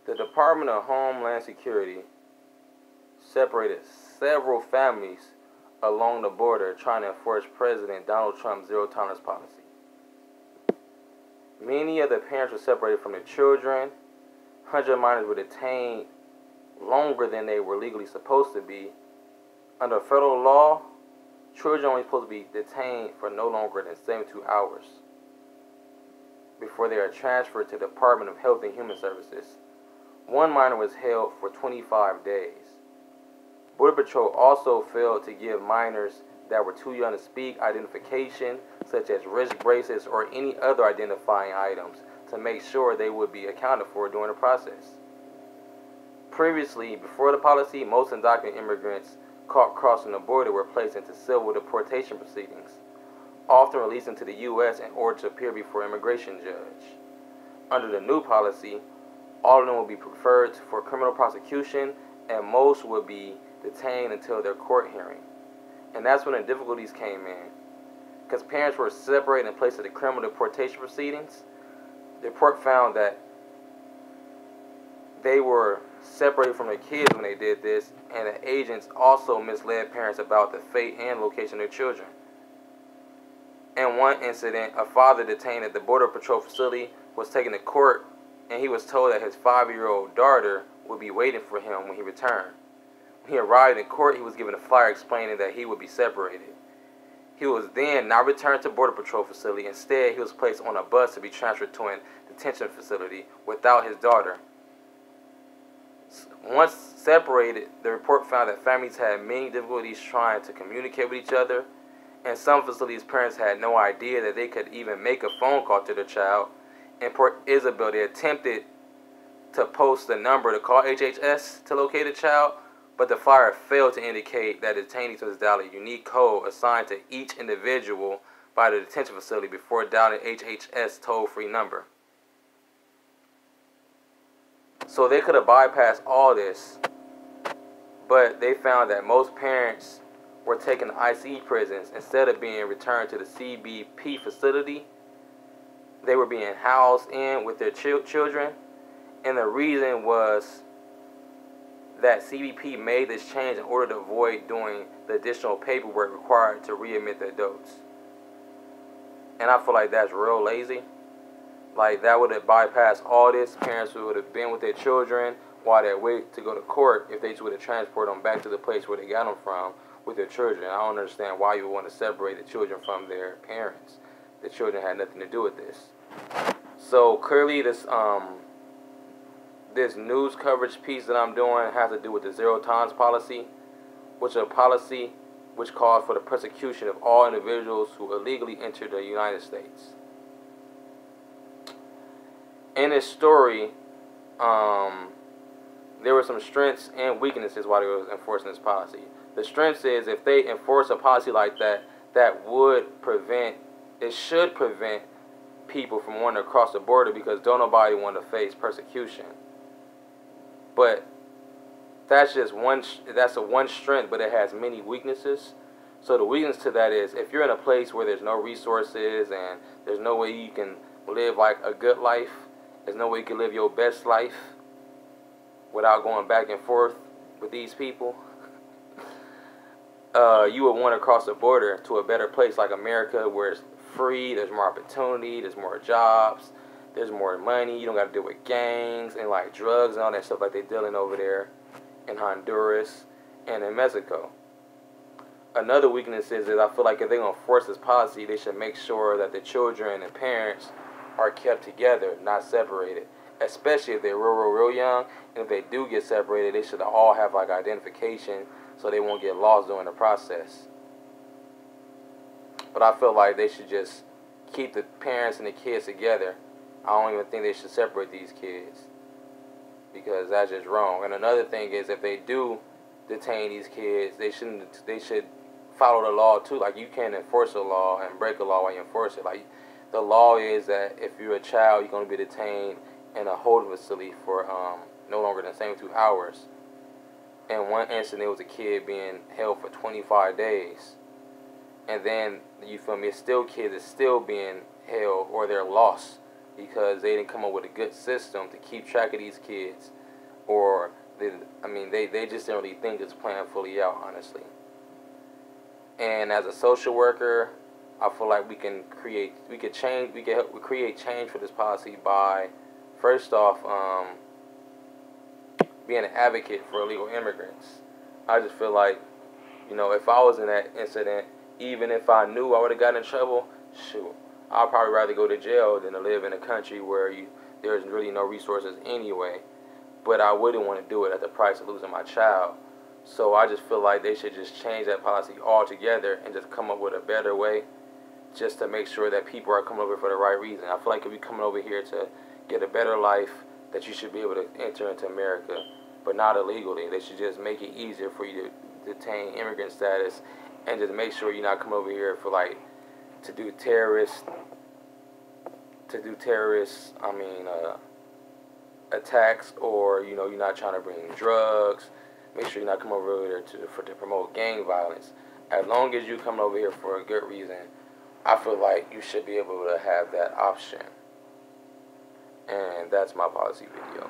The Department of Homeland Security separated several families along the border trying to enforce President Donald Trump's zero-tolerance policy. Many of the parents were separated from their children. Hundreds of minors were detained longer than they were legally supposed to be. Under federal law, children are only supposed to be detained for no longer than 72 hours before they are transferred to the Department of Health and Human Services. One minor was held for 25 days. Border Patrol also failed to give minors that were too young to speak identification, such as wrist bracelets or any other identifying items, to make sure they would be accounted for during the process. Previously, before the policy, most undocumented immigrants caught crossing the border were placed into civil deportation proceedings, often released into the U.S. in order to appear before an immigration judge. Under the new policy, all of them will be preferred for criminal prosecution, and most will be detained until their court hearing. And that's when the difficulties came in. Because parents were separated and placed into criminal deportation proceedings, the court found that they were separated from their kids when they did this, and the agents also misled parents about the fate and location of their children. In one incident, a father detained at the Border Patrol facility was taken to court, and he was told that his 5-year-old daughter would be waiting for him when he returned. When he arrived in court, he was given a flyer explaining that he would be separated. He was then not returned to Border Patrol facility. Instead, he was placed on a bus to be transferred to a detention facility without his daughter. Once separated, the report found that families had many difficulties trying to communicate with each other. In some facilities, parents had no idea that they could even make a phone call to their child. In Port Isabel, they attempted to post the number to call HHS to locate the child, but the flyer failed to indicate that detainees must dial a unique code assigned to each individual by the detention facility before dialing HHS toll-free number. So they could have bypassed all this, but they found that most parents were taken to ICE prisons instead of being returned to the CBP facility. They were being housed in with their children, and the reason was that CBP made this change in order to avoid doing the additional paperwork required to readmit the adults. And I feel like that's real lazy. Like, that would have bypassed all this. Parents would have been with their children while they wait to go to court if they just would have transported them back to the place where they got them from with their children. I don't understand why you would want to separate the children from their parents. The children had nothing to do with this. So clearly this news coverage piece that I'm doing has to do with the zero-tolerance policy, which is a policy which calls for the persecution of all individuals who illegally enter the United States. In this story, there were some strengths and weaknesses while they were enforcing this policy. The strengths is if they enforce a policy like that, it should prevent people from wanting to cross the border because don't nobody want to face persecution. But that's just one strength, but it has many weaknesses. So the weakness to that is if you're in a place where there's no resources and there's no way you can live like a good life, there's no way you can live your best life without going back and forth with these people, you would want to cross the border to a better place like America where it's free, there's more opportunity, there's more jobs, there's more money, you don't got to deal with gangs and like drugs and all that stuff like they're dealing over there in Honduras and in Mexico. Another weakness is that I feel like if they're going to force this policy, they should make sure that the children and parents are kept together, not separated. Especially if they're real young, and if they do get separated, they should all have like identification so they won't get lost during the process. But I feel like they should just keep the parents and the kids together. I don't even think they should separate these kids because that's just wrong. And another thing is if they do detain these kids, they should follow the law too. Like, you can't enforce a law and break a law while you enforce it. Like, the law is that if you're a child, you're going to be detained in a holding facility for no longer than 72 hours. In one incident, there was a kid being held for 25 days. And then, you feel me, kids are still being held or they're lost because they didn't come up with a good system to keep track of these kids, or they just didn't really think it's planned fully out, honestly. And as a social worker, I feel like we can help create change for this policy by, first off, being an advocate for illegal immigrants. I just feel like, if I was in that incident, even if I knew I would have gotten in trouble, shoot, I'd probably rather go to jail than to live in a country where there's really no resources anyway. But I wouldn't want to do it at the price of losing my child. So I just feel like they should just change that policy altogether and just come up with a better way, just to make sure that people are coming over for the right reason. I feel like if you're coming over here to get a better life, that you should be able to enter into America, but not illegally. They should just make it easier for you to attain immigrant status, and just make sure you're not coming over here for to do terrorist attacks, or you're not trying to bring drugs. Make sure you're not coming over here to promote gang violence. As long as you come over here for a good reason, I feel like you should be able to have that option. And that's my policy video.